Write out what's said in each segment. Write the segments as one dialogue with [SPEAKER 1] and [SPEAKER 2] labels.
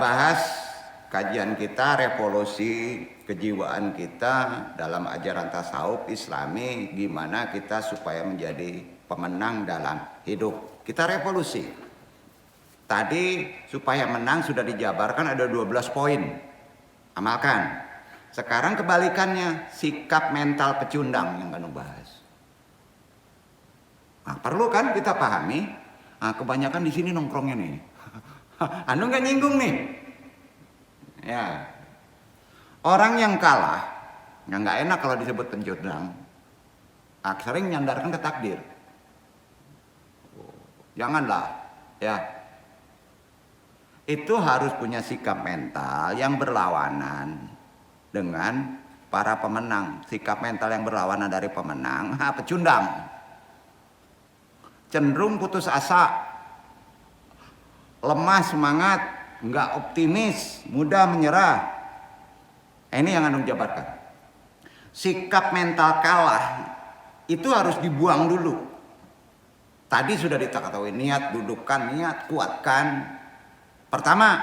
[SPEAKER 1] bahas kajian kita revolusi kejiwaan kita dalam ajaran tasawuf Islami, gimana kita supaya menjadi pemenang dalam hidup. Kita revolusi. Tadi supaya menang sudah dijabarkan ada 12 poin. Amalkan. Sekarang kebalikannya, sikap mental pecundang yang kanu bahas. Nah, perlu kan kita pahami. Nah, kebanyakan di sini nongkrongnya nih. Anu nggak nyinggung nih. Ya. Orang yang kalah, nggak enak kalau disebut pencundang. Sering nyandarkan ke takdir. Janganlah, ya. Itu harus punya sikap mental yang berlawanan dengan para pemenang. Sikap mental yang berlawanan dari pemenang, pecundang. Cenderung putus asa, lemah semangat, nggak optimis, mudah menyerah. Ini yang Anung jabarkan. Sikap mental kalah itu harus dibuang dulu. Tadi sudah diketahui, niat, dudukkan niat, kuatkan. Pertama,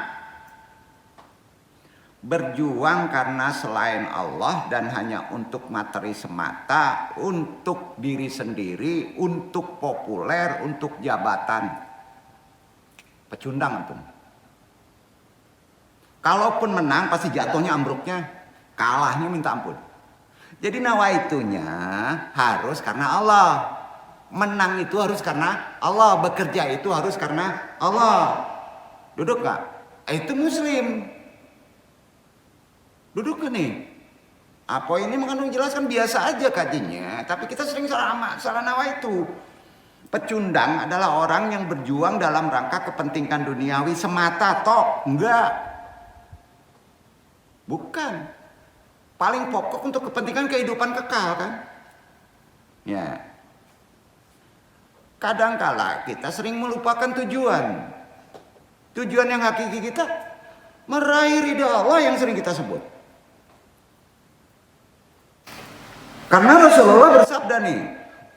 [SPEAKER 1] berjuang karena selain Allah dan hanya untuk materi semata, untuk diri sendiri, untuk populer, untuk jabatan. Pecundang itu. Kalaupun menang pasti jatuhnya ambruknya, kalahnya minta ampun. Jadi nawaitunya harus karena Allah. Menang itu harus karena Allah, bekerja itu harus karena Allah. Duduk gak? Itu muslim. Duduk gak nih? Apa ini mengandung jelaskan biasa aja kajinya, tapi kita sering salah nawaitu. Pecundang adalah orang yang berjuang dalam rangka kepentingan duniawi semata tok. Enggak. Bukan. Paling pokok untuk kepentingan kehidupan kekal kan. Ya. Kadangkala kita sering melupakan tujuan. Tujuan yang hakiki kita meraih ridha Allah yang sering kita sebut. Karena Rasulullah bersabda nih,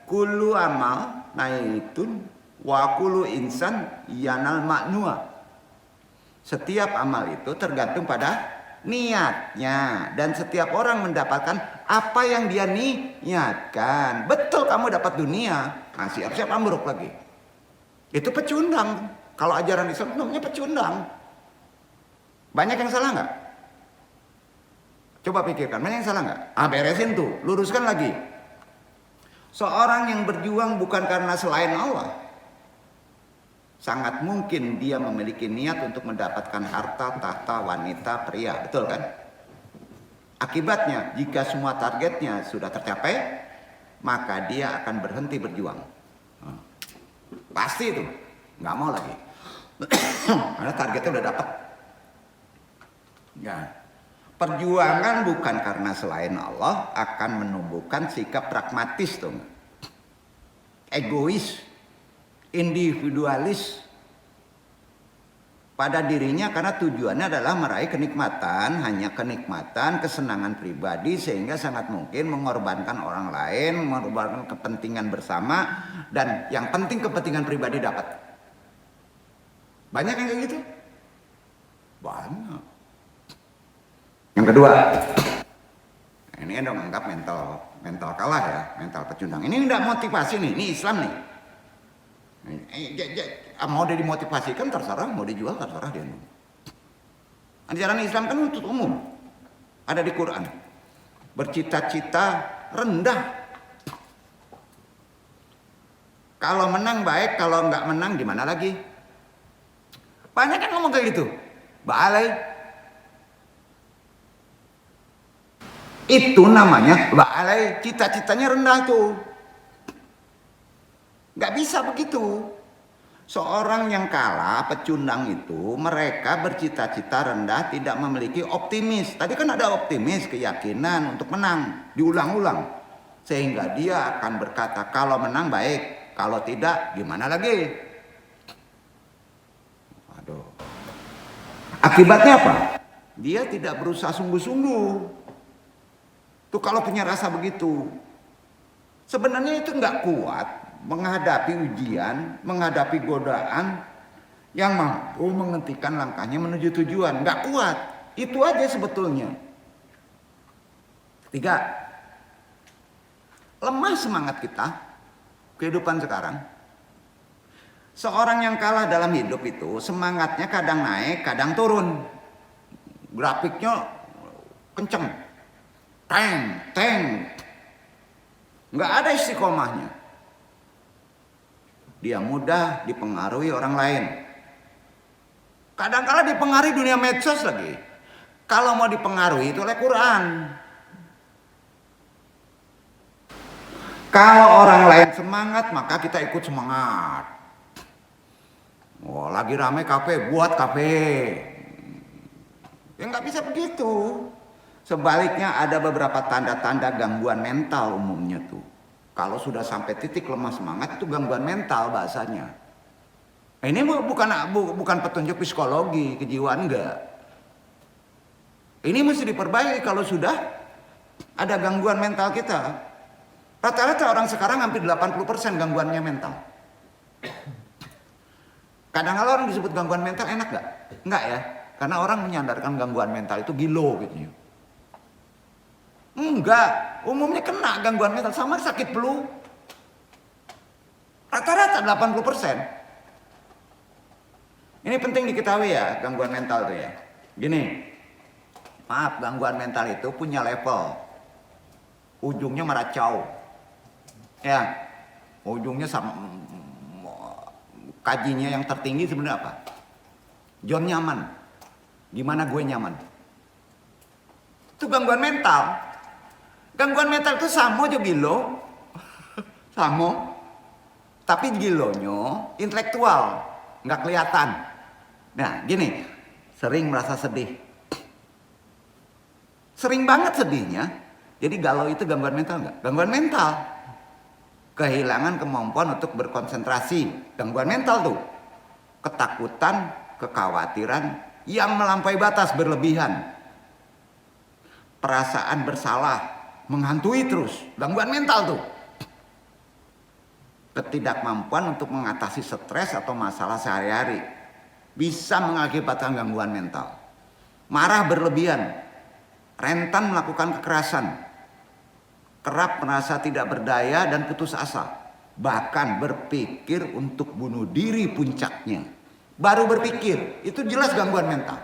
[SPEAKER 1] kullu amal naitun wa kullu insan yanal ma'nua. Setiap amal itu tergantung pada niatnya, dan setiap orang mendapatkan apa yang dia niatkan. Betul kamu dapat dunia, nah siap-siap ambruk lagi. Itu pecundang. Kalau ajaran Islam namanya pecundang. Banyak yang salah nggak? Coba pikirkan, banyak yang salah nggak? Beresin tuh, luruskan lagi. Seorang yang berjuang bukan karena selain Allah, sangat mungkin dia memiliki niat untuk mendapatkan harta, tahta, wanita, pria. Betul kan? Akibatnya, jika semua targetnya sudah tercapai, maka dia akan berhenti berjuang. Pasti itu. Nggak mau lagi. Karena targetnya udah dapat. Ya. Perjuangan bukan karena selain Allah akan menumbuhkan sikap pragmatis tuh. Egois, individualis pada dirinya karena tujuannya adalah meraih kenikmatan, hanya kenikmatan, kesenangan pribadi, sehingga sangat mungkin mengorbankan orang lain, mengorbankan kepentingan bersama, dan yang penting kepentingan pribadi dapat. Banyak yang kayak gitu? Banyak. Yang kedua, ini dong anggap mental kalah ya, mental pecundang. Ini tidak motivasi nih, ini Islam nih. Mau dia dimotivasikan terserah, mau dijual terserah dia. Ajaran Islam kan untuk umum, ada di Quran. Bercita-cita rendah. Kalau menang baik, kalau nggak menang gimana lagi? Banyak kan ngomong kayak gitu. Ba'alai. Itu namanya ba'alai, cita-citanya rendah tuh. Nggak bisa begitu. Seorang yang kalah, pecundang itu, mereka bercita-cita rendah, tidak memiliki optimis. Tadi kan ada optimis, keyakinan untuk menang, diulang-ulang. Sehingga dia akan berkata, kalau menang baik, kalau tidak gimana lagi? Aduh. Akibatnya apa? Dia tidak berusaha sungguh-sungguh. Tuh kalau punya rasa begitu, sebenarnya itu nggak kuat menghadapi ujian, menghadapi godaan. yang mampu menghentikan langkahnya menuju tujuan. Nggak kuat. Itu aja sebetulnya. Ketiga, lemah semangat kita, kehidupan sekarang. Seorang yang kalah dalam hidup itu semangatnya kadang naik, kadang turun. Grafiknya kenceng. Teng. Nggak ada istiqomahnya. Dia mudah dipengaruhi orang lain. Kadang-kala dipengaruhi dunia medsos lagi. Kalau mau dipengaruhi itu oleh Quran. Kalau orang lain semangat, maka kita ikut semangat. Oh, lagi ramai kafe, buat kafe. Ya nggak bisa begitu. Sebaliknya ada beberapa tanda-tanda gangguan mental umumnya tuh. Kalau sudah sampai titik lemah semangat itu gangguan mental bahasanya. Ini bukan petunjuk psikologi, kejiwaan enggak. Ini mesti diperbaiki kalau sudah ada gangguan mental kita. Rata-rata orang sekarang hampir 80% gangguannya mental. Kadang-kadang orang disebut gangguan mental enak nggak? Enggak ya. Karena orang menyandarkan gangguan mental itu gilo gitu. Enggak, umumnya kena gangguan mental sama sakit flu. Rata-rata 80%. Ini penting diketahui ya, gangguan mental itu ya. Gini, maaf, gangguan mental itu punya level. Ujungnya meracau. Ya, ujungnya sama, kajinya yang tertinggi sebenarnya apa? John nyaman. Gimana gue nyaman? Itu gangguan mental. Gangguan mental itu sama aja gilo. Sama. Tapi gilonya intelektual. Nggak kelihatan. Nah gini. Sering merasa sedih. Sering banget sedihnya. Jadi galau itu gangguan mental nggak? Gangguan mental. Kehilangan kemampuan untuk berkonsentrasi. Gangguan mental tuh. Ketakutan, kekhawatiran yang melampaui batas berlebihan. Perasaan bersalah. Menghantui terus, gangguan mental tuh. Ketidakmampuan untuk mengatasi stres atau masalah sehari-hari bisa mengakibatkan gangguan mental. Marah berlebihan, rentan melakukan kekerasan, kerap merasa tidak berdaya dan putus asa, bahkan berpikir untuk bunuh diri puncaknya. Baru berpikir, itu jelas gangguan mental.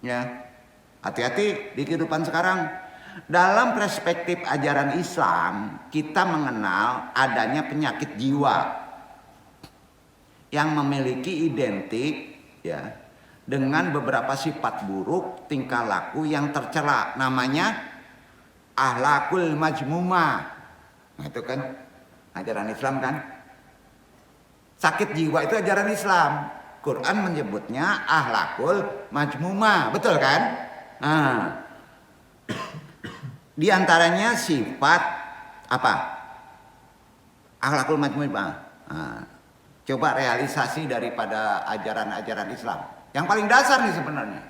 [SPEAKER 1] Ya, hati-hati di kehidupan sekarang. Dalam perspektif ajaran Islam, kita mengenal adanya penyakit jiwa yang memiliki identik ya dengan beberapa sifat buruk, tingkah laku yang tercela. Namanya akhlakul majmumah. Nah, itu kan ajaran Islam kan. Sakit jiwa itu ajaran Islam. Quran menyebutnya akhlakul majmumah, betul kan? Nah, di antaranya sifat apa? Akhlakul majmumah. Nah, coba realisasi daripada ajaran-ajaran Islam. Yang paling dasar nih sebenarnya.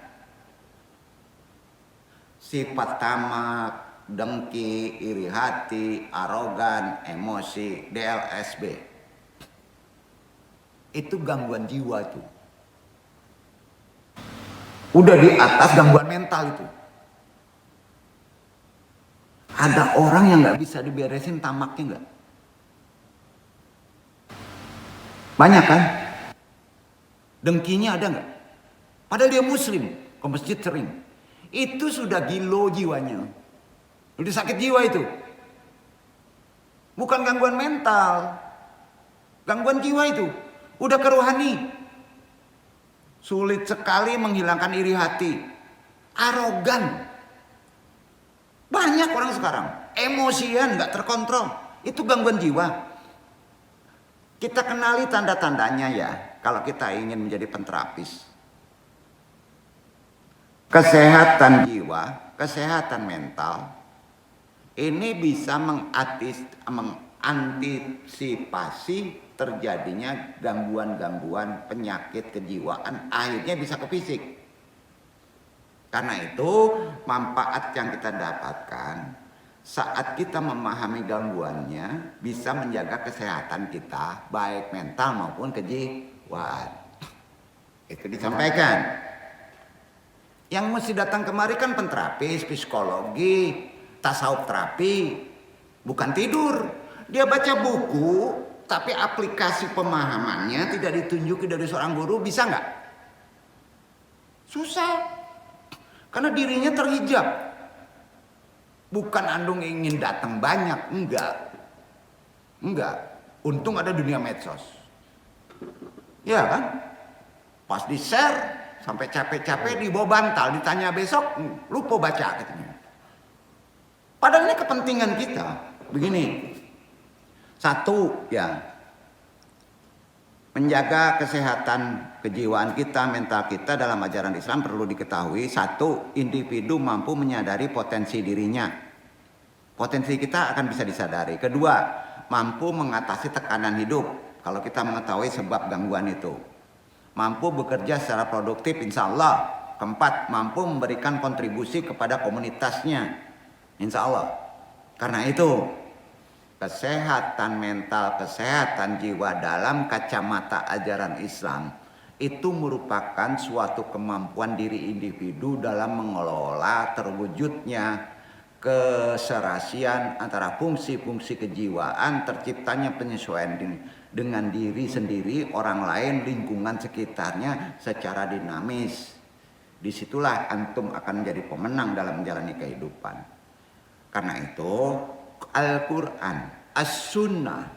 [SPEAKER 1] Sifat tamak, dengki, iri hati, arogan, emosi, DLSB. Itu gangguan jiwa itu. Udah di atas gangguan mental itu. Ada orang yang nggak bisa diberesin tamaknya nggak? Banyak kan? Dengkinya ada nggak? Padahal dia muslim, ke masjid sering. Itu sudah gilo jiwanya. Udah sakit jiwa itu. Bukan gangguan mental. Gangguan jiwa itu. Udah kerohani. Sulit sekali menghilangkan iri hati. Arogan. Banyak orang sekarang emosian, nggak terkontrol. Itu gangguan jiwa. Kita kenali tanda-tandanya ya. Kalau kita ingin menjadi penterapis. Kesehatan jiwa, kesehatan mental. Ini bisa mengantisipasi terjadinya gangguan-gangguan penyakit kejiwaan. Akhirnya bisa ke fisik. Karena itu manfaat yang kita dapatkan saat kita memahami gangguannya bisa menjaga kesehatan kita baik mental maupun kejiwaan. Itu disampaikan. Yang mesti datang kemari kan penterapis, psikologi, tasawuf terapi, bukan tidur. Dia baca buku, tapi aplikasi pemahamannya tidak ditunjuki dari seorang guru, bisa nggak? Susah. Karena dirinya terhijab. Bukan andung ingin datang banyak, enggak. Untung ada dunia medsos. Ya kan? Pas di-share sampai capek-capek dibawa bantal, ditanya besok lupa baca katanya. Padahal ini kepentingan kita. Begini. Satu, ya. Menjaga kesehatan kejiwaan kita, mental kita dalam ajaran Islam perlu diketahui. Satu, individu mampu menyadari potensi dirinya. Potensi kita akan bisa disadari. Kedua, mampu mengatasi tekanan hidup kalau kita mengetahui sebab gangguan itu. Mampu bekerja secara produktif insya Allah. Keempat, mampu memberikan kontribusi kepada komunitasnya insya Allah. Karena itu kesehatan mental, kesehatan jiwa dalam kacamata ajaran Islam itu merupakan suatu kemampuan diri individu dalam mengelola terwujudnya keserasian antara fungsi-fungsi kejiwaan, terciptanya penyesuaian dengan diri sendiri, orang lain, lingkungan sekitarnya secara dinamis. Disitulah antum akan menjadi pemenang dalam menjalani kehidupan. Karena itu Al-Quran, As-Sunnah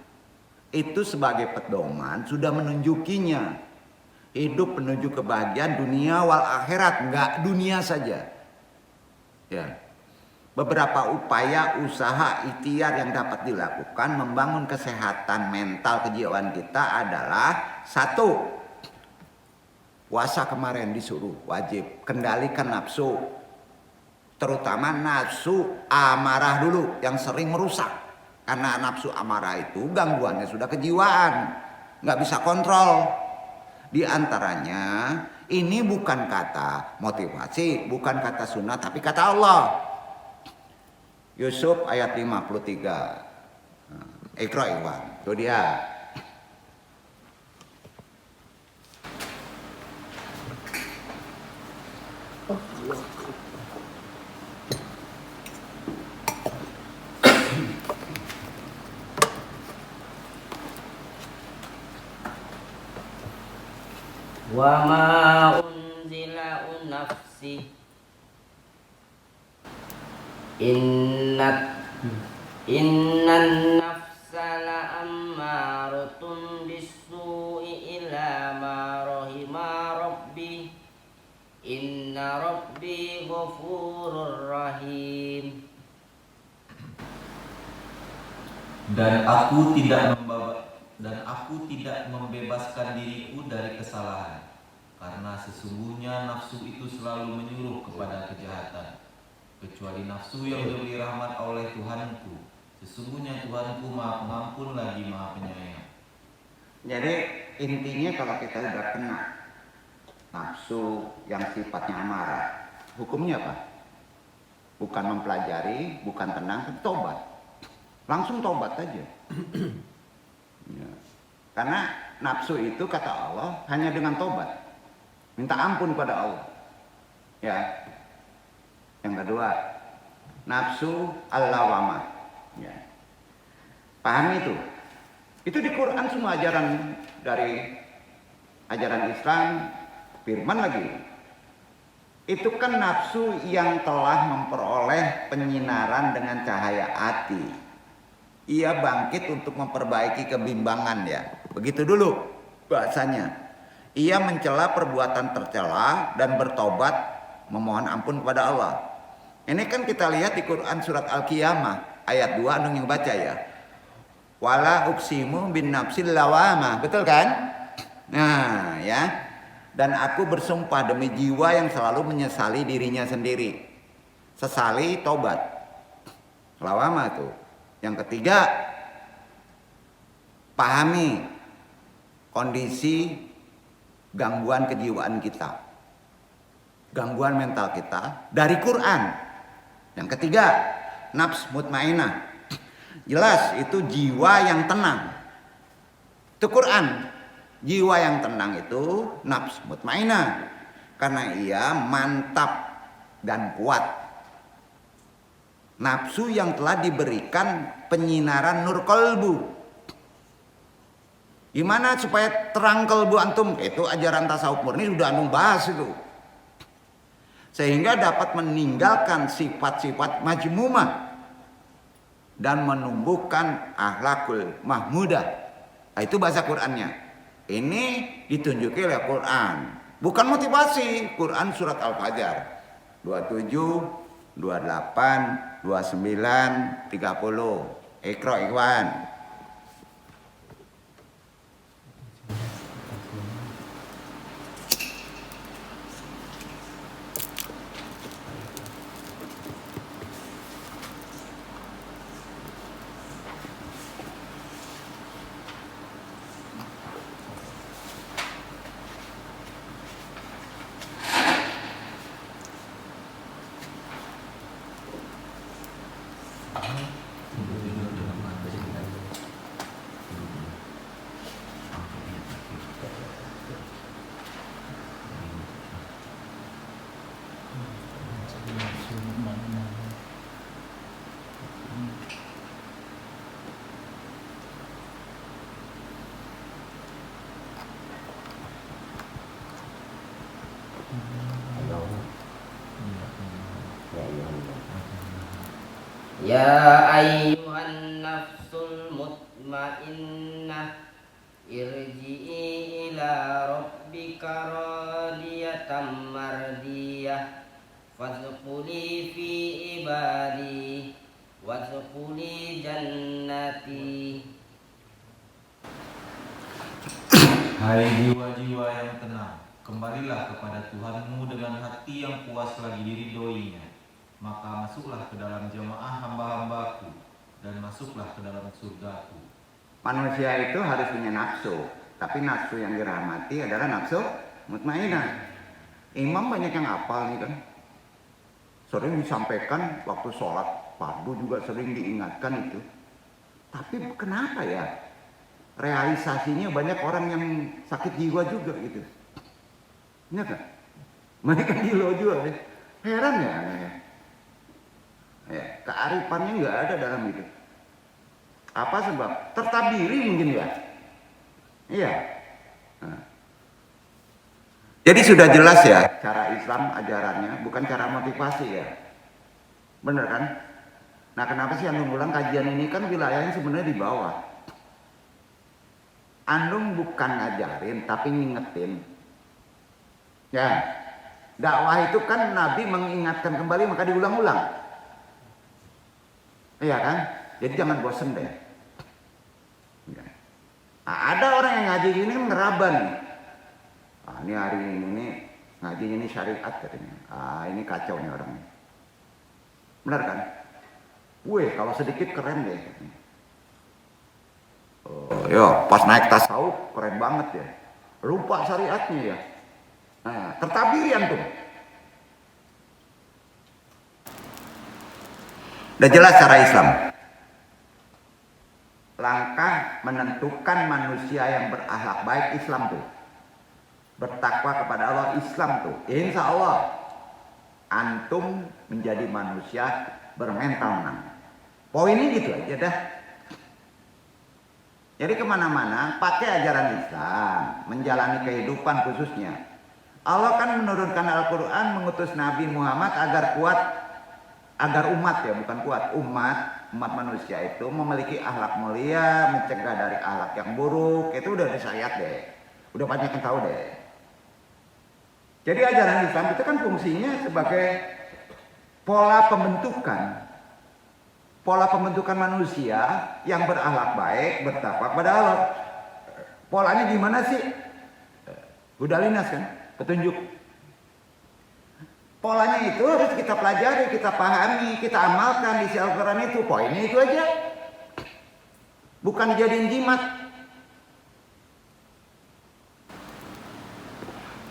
[SPEAKER 1] itu sebagai pedoman sudah menunjukinya. Hidup menuju kebahagiaan dunia wal akhirat, enggak dunia saja. Ya. Beberapa upaya, usaha, ikhtiar yang dapat dilakukan membangun kesehatan mental kejiwaan kita adalah satu, puasa kemarin disuruh wajib, kendalikan nafsu, terutama nafsu amarah dulu yang sering merusak. Karena nafsu amarah itu gangguannya sudah kejiwaan, nggak bisa kontrol. Di antaranya ini bukan kata motivasi, bukan kata sunnah, tapi kata Allah. Yusuf ayat 53. Iqra Iwan. Itu dia.
[SPEAKER 2] Wa ma unzila nafsi Innan nafsa la ammaratun bisu'i ila ma rahima rabbi inna rabbi ghafurur rahim.
[SPEAKER 3] Dan aku tidak membebaskan diriku dari kesalahan, karena sesungguhnya nafsu itu selalu menyuruh kepada kejahatan, kecuali nafsu yang diberi rahmat oleh Tuhanku. Sesungguhnya Tuhanku Maha Pengampun lagi Maha Penyayang.
[SPEAKER 1] Jadi intinya kalau kita sudah kena nafsu yang sifatnya amarah, hukumnya apa? Bukan mempelajari, bukan tenang, tobat. Langsung tobat aja. Ya. Karena nafsu itu kata Allah hanya dengan tobat, minta ampun pada Allah. Ya. Yang kedua, nafsu al-lawamah. Ya. Pahami itu. Itu di Quran semua ajaran dari ajaran Islam, firman lagi. Itu kan nafsu yang telah memperoleh penyinaran dengan cahaya hati. Ia bangkit untuk memperbaiki kebimbangan ya. Begitu dulu bahasanya. Ia mencela perbuatan tercela dan bertobat memohon ampun kepada Allah. Ini kan kita lihat di Quran surat Al-Qiyamah ayat 2 anu yang baca ya. Wala uksimu bin nafsil lawamah. Betul kan? Nah, ya. Dan aku bersumpah demi jiwa yang selalu menyesali dirinya sendiri. Sesali tobat. Lawamah tuh. Yang ketiga, pahami kondisi gangguan kejiwaan kita, gangguan mental kita dari Quran. Yang ketiga, nafs mutmainah. Jelas itu jiwa yang tenang. Itu Quran. Jiwa yang tenang itu nafsu mutmainah, karena ia mantap dan kuat. Nafsu yang telah diberikan penyinaran nur kolbu. Gimana supaya terang kalbu antum? Itu ajaran tasawuf murni sudah antum bahas itu. Sehingga dapat meninggalkan sifat-sifat majmumah dan menumbuhkan akhlakul mahmudah. Nah, itu bahasa Qur'annya. Ini ditunjuki oleh Quran. Bukan motivasi. Quran surat Al-Fajr 27, 28, 29, 30. Iqra ikhwan.
[SPEAKER 2] Ya ayyuhan nafsul mutmainnah irji'i ila rabbika radiyatan mardiyah fadkhuli fi ibadi wadkhuli jannati.
[SPEAKER 3] Hai jiwa-jiwa yang tenang, kembalilah kepada Tuhanmu dengan hati yang puas lagi diridhoinya. Maka masuklah ke dalam jamaah hamba-hambaku dan masuklah ke dalam surgaku.
[SPEAKER 1] Manusia itu harus punya nafsu, tapi nafsu yang dirahmati adalah nafsu mutmainah. Imam banyak yang hafal nih kan, sering disampaikan waktu sholat fardu juga sering diingatkan itu. Tapi kenapa ya realisasinya banyak orang yang sakit jiwa juga gitu? Iya kan? Mereka gila juga deh. Heran ya. Ya, kearifannya nggak ada dalam itu. Apa sebab? Tertabiri mungkin ya. Iya. Nah. Jadi sudah jelas ya cara Islam ajarannya, bukan cara motivasi ya. Bener kan? Nah kenapa sih Andung ulang kajian ini kan wilayahnya sebenarnya di bawah. Andung bukan ngajarin tapi ngingetin. Ya, dakwah itu kan Nabi mengingatkan kembali maka diulang-ulang. Iya kan? Jadi jangan bosen deh. Ya. Nah, ada orang yang ngaji gini kan ngeraba nih. Ah, ini hari ini ngaji ini syariat katanya. Ah, ini kacau nih orangnya. Benar kan? Weh, kalau sedikit keren deh. Oh, yo, pas naik tasawuf keren banget ya. Lupa syariatnya ya. Nah, tertabiri antum. Udah jelas cara Islam. Langkah menentukan manusia yang berakhlak baik Islam tuh. Bertakwa kepada Allah Islam tuh. Insya Allah antum menjadi manusia bermental menang. Poinnya gitu aja dah. Jadi kemana-mana pakai ajaran Islam, menjalani kehidupan khususnya. Allah kan menurunkan Al-Quran mengutus Nabi Muhammad agar kuat, agar umat ya bukan kuat, umat manusia itu memiliki akhlak mulia, mencegah dari akhlak yang buruk. Itu udah disyariat deh, udah banyak yang tahu deh. Jadi ajaran Islam itu kan fungsinya sebagai pola pembentukan manusia yang berakhlak baik, bertakwa kepada Allah. Polanya gimana sih? Udah linas kan, petunjuk. Polanya itu harus kita pelajari, kita pahami, kita amalkan di Al-Quran itu. Poinnya itu aja. Bukan jadiin jimat.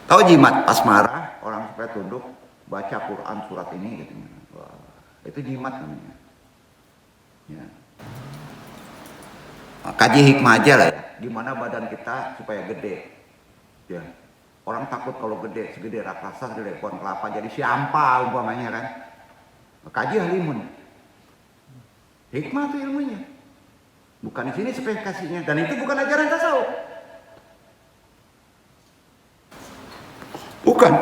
[SPEAKER 1] Tahu jimat? Pas marah, orang supaya tunduk, baca Quran surat ini. Gitu. Wah, itu jimat namanya. Ya. kaji hikmah aja lah ya. Gimana badan kita supaya gede. Ya. Orang takut kalau gede, segede raksasa, segede pohon kelapa jadi siampa umpamanya kan. Kaji halimun. Hikmah itu ilmunya. Bukan di sini spesifikasinya, dan itu bukan ajaran tasawuf. Bukan.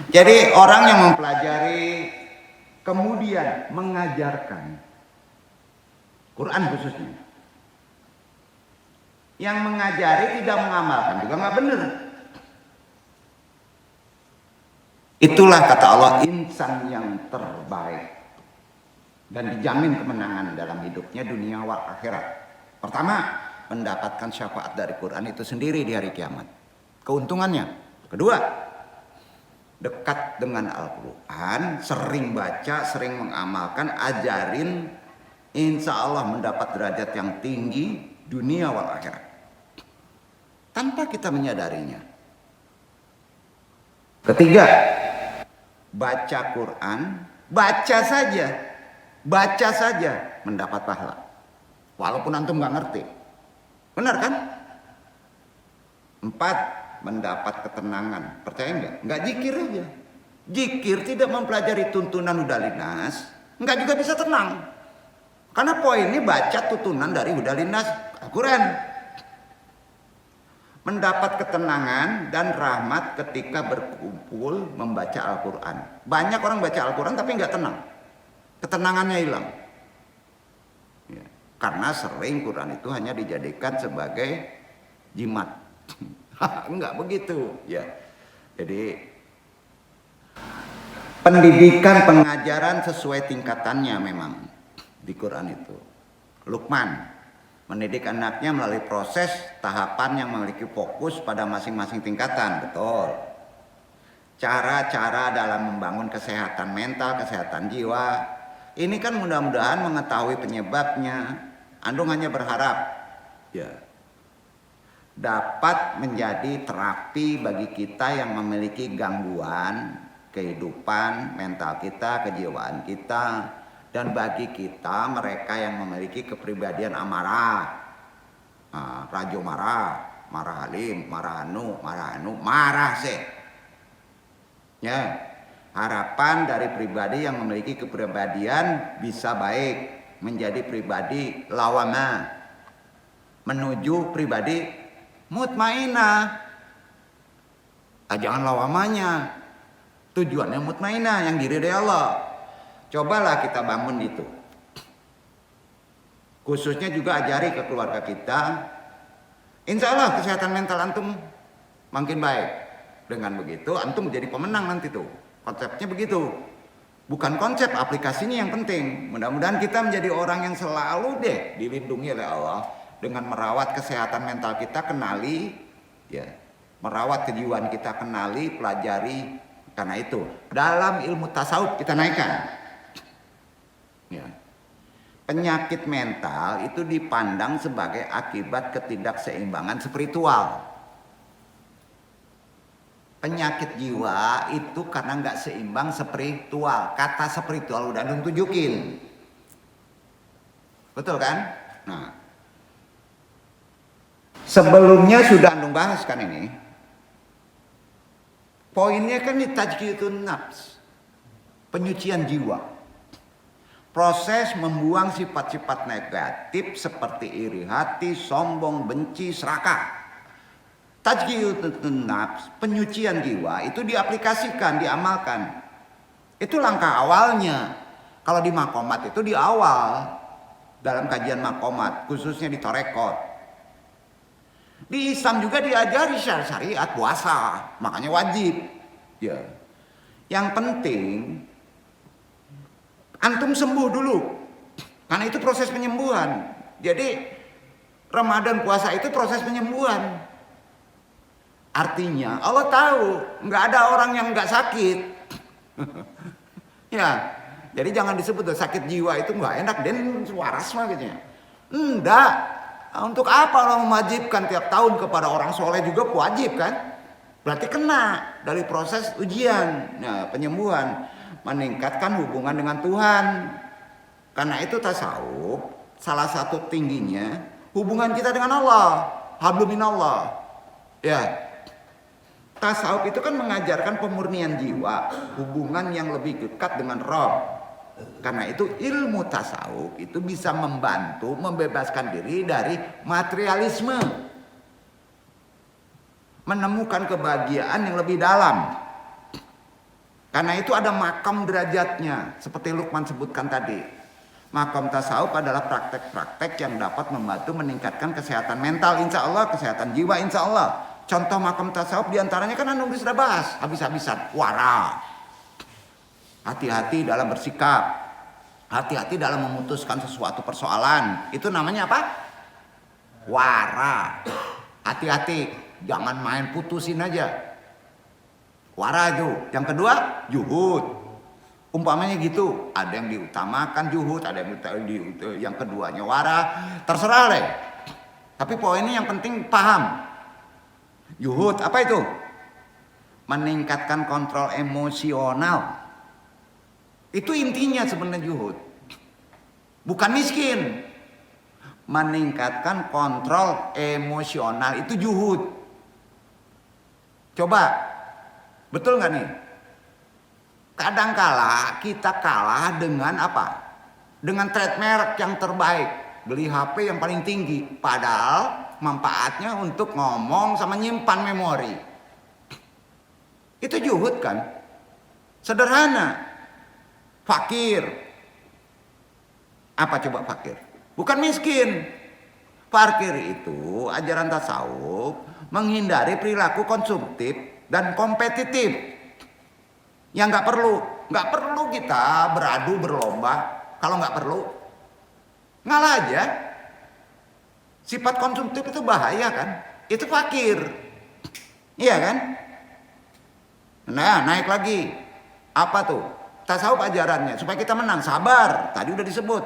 [SPEAKER 1] Jadi orang yang mempelajari kemudian mengajarkan Quran khususnya, yang mengajari tidak mengamalkan juga nggak benar. Itulah kata Allah insan yang terbaik dan dijamin kemenangan dalam hidupnya dunia wal akhirat. Pertama, mendapatkan syafaat dari Quran itu sendiri di hari kiamat. Keuntungannya. Kedua, dekat dengan Al-Quran, sering baca, sering mengamalkan, ajarin, insya Allah mendapat derajat yang tinggi dunia wal akhirat. Tanpa kita menyadarinya. Ketiga, baca Quran, baca saja mendapat pahala. Walaupun antum nggak ngerti. Benar kan? 4, mendapat ketenangan. Percaya nggak? Nggak zikir aja. Zikir tidak mempelajari tuntunan Hudalinas, nggak juga bisa tenang. Karena poinnya baca tuntunan dari Hudalinas Al-Quran. Mendapat ketenangan dan rahmat ketika berkumpul membaca Al-Quran. Banyak orang baca Al-Quran tapi nggak tenang. Ketenangannya hilang. Ya, karena sering Quran itu hanya dijadikan sebagai jimat. Enggak begitu. Ya. Jadi pendidikan pengajaran sesuai tingkatannya memang di Quran itu. Luqman mendidik anaknya melalui proses tahapan yang memiliki fokus pada masing-masing tingkatan. Betul. Cara-cara dalam membangun kesehatan mental, kesehatan jiwa. Ini kan mudah-mudahan mengetahui penyebabnya. Andung hanya berharap ya dapat menjadi terapi bagi kita yang memiliki gangguan kehidupan mental kita, kejiwaan kita, dan bagi kita mereka yang memiliki kepribadian amarah, rajo marah, marah halim, marah sih. Ya, harapan dari pribadi yang memiliki kepribadian bisa baik menjadi pribadi lawama menuju pribadi mutmainah. Jangan lawamanya. Tujuannya mutmainah yang diri dari Allah. Cobalah kita bangun itu. Khususnya juga ajari ke keluarga kita. Insya Allah kesehatan mental antum makin baik. Dengan begitu antum menjadi pemenang nanti tuh. Konsepnya begitu. Bukan konsep, aplikasinya yang penting. Mudah-mudahan kita menjadi orang yang selalu dilindungi oleh Allah. Dengan merawat kesehatan mental kita, kenali, ya, merawat kejiwaan kita, kenali, pelajari. Karena itu dalam ilmu tasawuf kita naikkan. Ya. Penyakit mental itu dipandang sebagai akibat ketidakseimbangan spiritual. Penyakit jiwa itu karena nggak seimbang spiritual. Kata spiritual udah tunjukin, betul kan? Nah, sebelumnya sudah Andung bahas kan ini. Poinnya kan di tajkiyatun nafs. Penyucian jiwa. Proses membuang sifat-sifat negatif seperti iri hati, sombong, benci, serakah. Tajkiyatun nafs, penyucian jiwa itu diaplikasikan, diamalkan. Itu langkah awalnya. Kalau di makomat itu di awal. Dalam kajian makomat, khususnya di torekot. Di Islam juga diajari syariat puasa, makanya wajib. Ya. Yang penting antum sembuh dulu. Karena itu proses penyembuhan. Jadi Ramadan puasa itu proses penyembuhan. Artinya Allah tahu nggak ada orang yang nggak sakit. Ya. Jadi jangan disebut sakit jiwa itu nggak enak dan waras mah gitu. Enggak. Untuk apa Allah mewajibkan tiap tahun kepada orang soleh juga wajib kan? Berarti kena dari proses ujian, nah, penyembuhan, meningkatkan hubungan dengan Tuhan. Karena itu tasawuf salah satu tingginya hubungan kita dengan Allah, hablum minallah. Ya. Tasawuf itu kan mengajarkan pemurnian jiwa, hubungan yang lebih dekat dengan Rabb. Karena itu ilmu tasawuf itu bisa membantu membebaskan diri dari materialisme. Menemukan kebahagiaan yang lebih dalam. Karena itu ada makam derajatnya, seperti Luqman sebutkan tadi. Makam tasawuf adalah praktek-praktek yang dapat membantu meningkatkan kesehatan mental, insya Allah, kesehatan jiwa, insya Allah. Contoh makam tasawuf diantaranya kan anu sudah bahas habis-habisan. Wara. Hati-hati dalam bersikap. Hati-hati dalam memutuskan sesuatu persoalan. Itu namanya apa? Wara. Hati-hati. Jangan main putusin aja. Wara itu. Yang kedua, juhud. Umpamanya gitu. Ada yang diutamakan juhud. Ada yang keduanya wara. Terserah deh. Tapi poinnya yang penting paham. Juhud, apa itu? Meningkatkan kontrol emosional. Itu intinya sebenarnya juhud. Bukan miskin. Meningkatkan kontrol emosional itu juhud. Coba, betul nggak nih? Kadangkala kita kalah dengan apa? Dengan trade merek yang terbaik. Beli HP yang paling tinggi. Padahal manfaatnya untuk ngomong sama nyimpan memori. Itu juhud kan? Sederhana. Fakir. Apa coba fakir? Bukan miskin. Fakir itu ajaran tasawuf menghindari perilaku konsumtif dan kompetitif. Yang nggak perlu kita beradu berlomba. Kalau nggak perlu, ngalah aja. Sifat konsumtif itu bahaya kan? Itu fakir. Iya kan? Nah, naik lagi. Apa tuh? Tasawuf ajarannya supaya kita menang, sabar. Tadi udah disebut.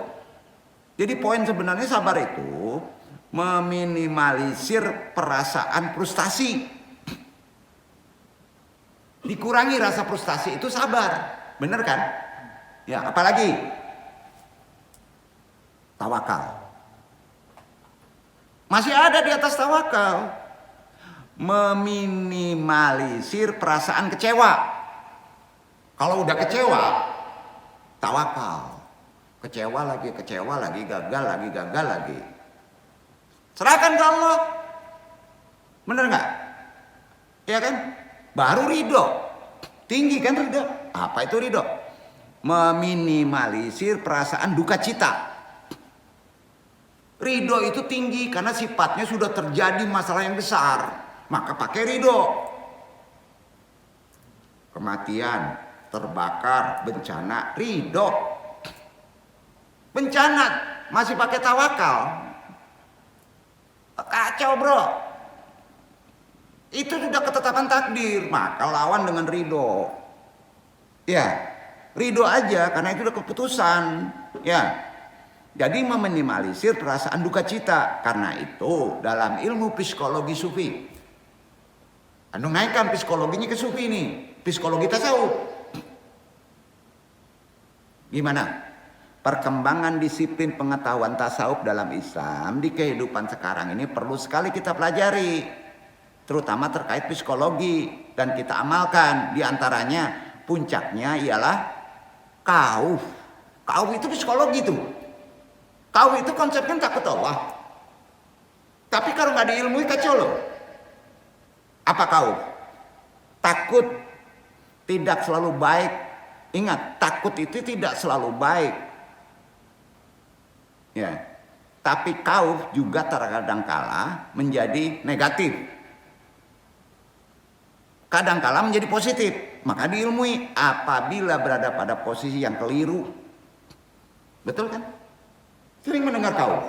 [SPEAKER 1] Jadi poin sebenarnya sabar itu meminimalisir perasaan frustasi. Dikurangi rasa frustasi itu sabar. Bener kan? Ya, apalagi? Tawakal. Masih ada di atas tawakal. Meminimalisir perasaan kecewa. Kalau udah kecewa, tawakal. Kecewa lagi, gagal lagi. Serahkan ke Allah. Bener nggak? Ya kan? Baru ridho. Tinggi kan ridho? Apa itu ridho? Meminimalisir perasaan duka cita. Ridho itu tinggi karena sifatnya sudah terjadi masalah yang besar. Maka pakai ridho. Kematian, terbakar, bencana, ridho. Bencana masih pakai tawakal. Kacau bro. Itu sudah ketetapan takdir. Maka lawan dengan ridho. Ya, ridho aja karena itu udah keputusan. Ya. Jadi meminimalisir perasaan duka cita. Karena itu dalam ilmu psikologi sufi. Anu naikkan psikologinya ke sufi nih. Psikologi tasawuf. Gimana? Perkembangan disiplin pengetahuan tasawuf dalam Islam di kehidupan sekarang ini perlu sekali kita pelajari. Terutama terkait psikologi. Dan kita amalkan. Di antaranya puncaknya ialah kauf. Kauf itu psikologi tuh. Kau itu konsepnya takut Allah. Tapi kalau nggak diilmui kacau loh. Apa kau? Takut tidak selalu baik. Ingat, takut itu tidak selalu baik. Ya. Tapi kau juga terkadang kala menjadi negatif. Kadang-kala menjadi positif. Maka diilmui apabila berada pada posisi yang keliru. Betul kan? Sering mendengar kauf.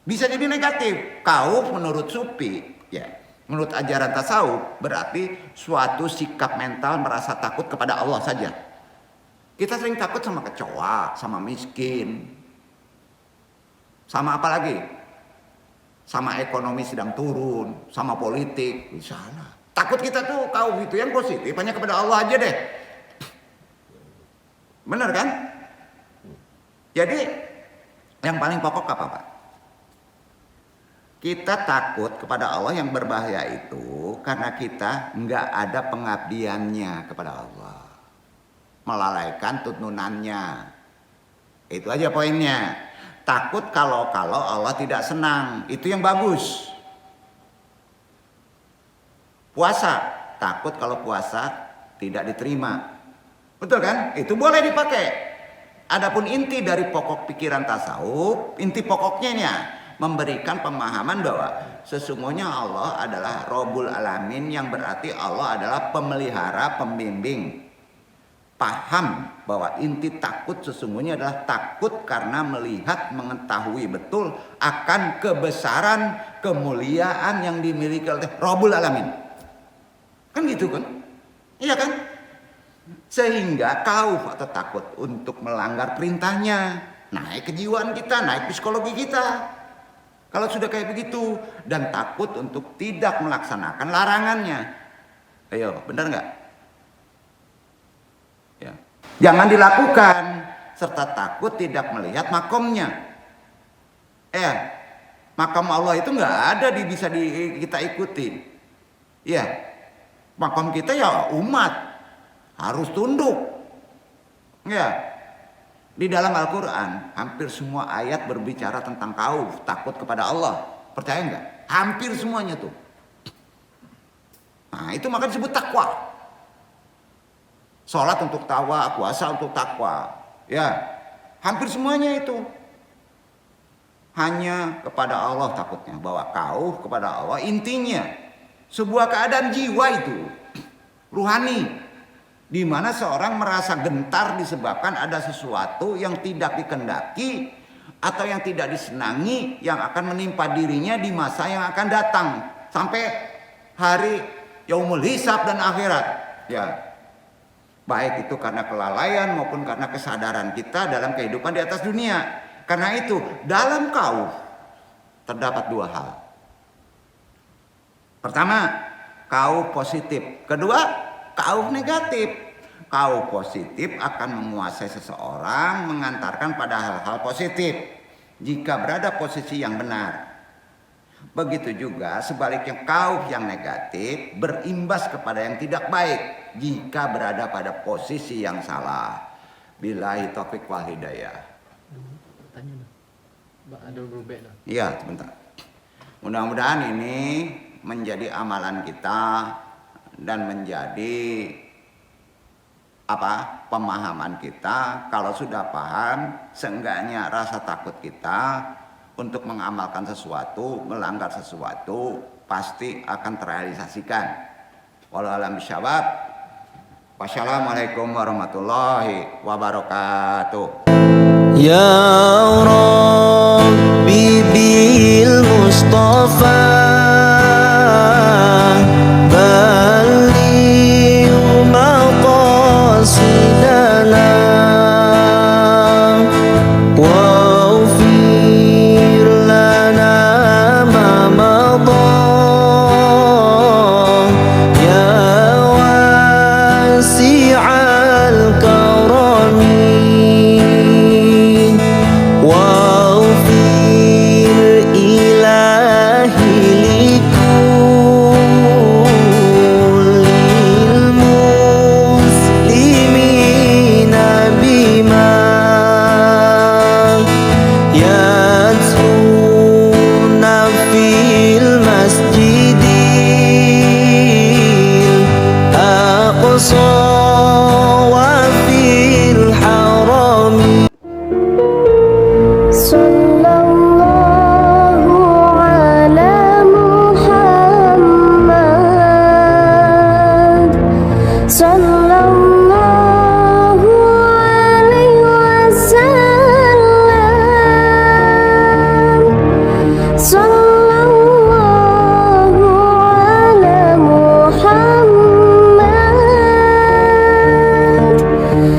[SPEAKER 1] Bisa jadi negatif. Kauf menurut sufi, ya, menurut ajaran tasawuf berarti suatu sikap mental merasa takut kepada Allah saja. Kita sering takut sama kecoa, sama miskin. Sama apa lagi? Sama ekonomi sedang turun, sama politik, di sana. Takut kita tuh kauf itu yang positif hanya kepada Allah aja deh. Benar kan? Jadi Yang paling pokok apa Pak? Kita takut kepada Allah yang berbahaya itu karena kita nggak ada pengabdiannya kepada Allah, melalaikan tuntunannya. Itu aja poinnya. Takut kalau Allah tidak senang, itu yang bagus. Puasa, takut kalau puasa tidak diterima, betul kan? Itu boleh dipakai. Adapun inti dari pokok pikiran tasawuf, inti pokoknya nih, memberikan pemahaman bahwa sesungguhnya Allah adalah Rabbul Alamin, yang berarti Allah adalah pemelihara, pembimbing. Paham bahwa inti takut sesungguhnya adalah takut karena melihat, mengetahui betul akan kebesaran, kemuliaan yang dimiliki oleh Rabbul Alamin. Kan gitu kan? Iya kan? Sehingga khauf atau takut untuk melanggar perintahnya, naik kejiwaan kita, naik psikologi kita. Kalau sudah kayak begitu, dan takut untuk tidak melaksanakan larangannya. Ayo, benar nggak? Ya. Jangan dilakukan, serta takut tidak melihat makomnya. Makom Allah itu nggak ada bisa kita ikuti. Ya, makom kita ya umat, harus tunduk. Ya. Di dalam Al-Quran, hampir semua ayat berbicara tentang khauf, takut kepada Allah. Percaya nggak? Hampir semuanya tuh. Nah, itu maka disebut takwa. Sholat untuk takwa, puasa untuk takwa. Ya, hampir semuanya itu. Hanya kepada Allah takutnya. Bahwa khauf kepada Allah intinya sebuah keadaan jiwa itu. Ruhani. Di mana seorang merasa gentar disebabkan ada sesuatu yang tidak dikehendaki atau yang tidak disenangi yang akan menimpa dirinya di masa yang akan datang sampai hari yaumul hisab dan akhirat. Ya, baik itu karena kelalaian maupun karena kesadaran kita dalam kehidupan di atas dunia. Karena itu dalam khauf terdapat dua hal. Pertama, khauf positif. Kedua, khauf negatif. Khauf positif akan menguasai seseorang, mengantarkan pada hal-hal positif jika berada posisi yang benar. Begitu juga sebaliknya, khauf yang negatif berimbas kepada yang tidak baik jika berada pada posisi yang salah. Billahi taufiq wal hidayah. Iya, sebentar. Mudah-mudahan ini menjadi amalan kita dan menjadi pemahaman kita. Kalau sudah paham, seenggaknya rasa takut kita untuk mengamalkan sesuatu, melanggar sesuatu pasti akan terrealisasikan. Wallahu a'lam bishawab. Wassalamualaikum warahmatullahi wabarakatuh.
[SPEAKER 4] Ya Rabbi bil Mustafa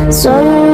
[SPEAKER 5] So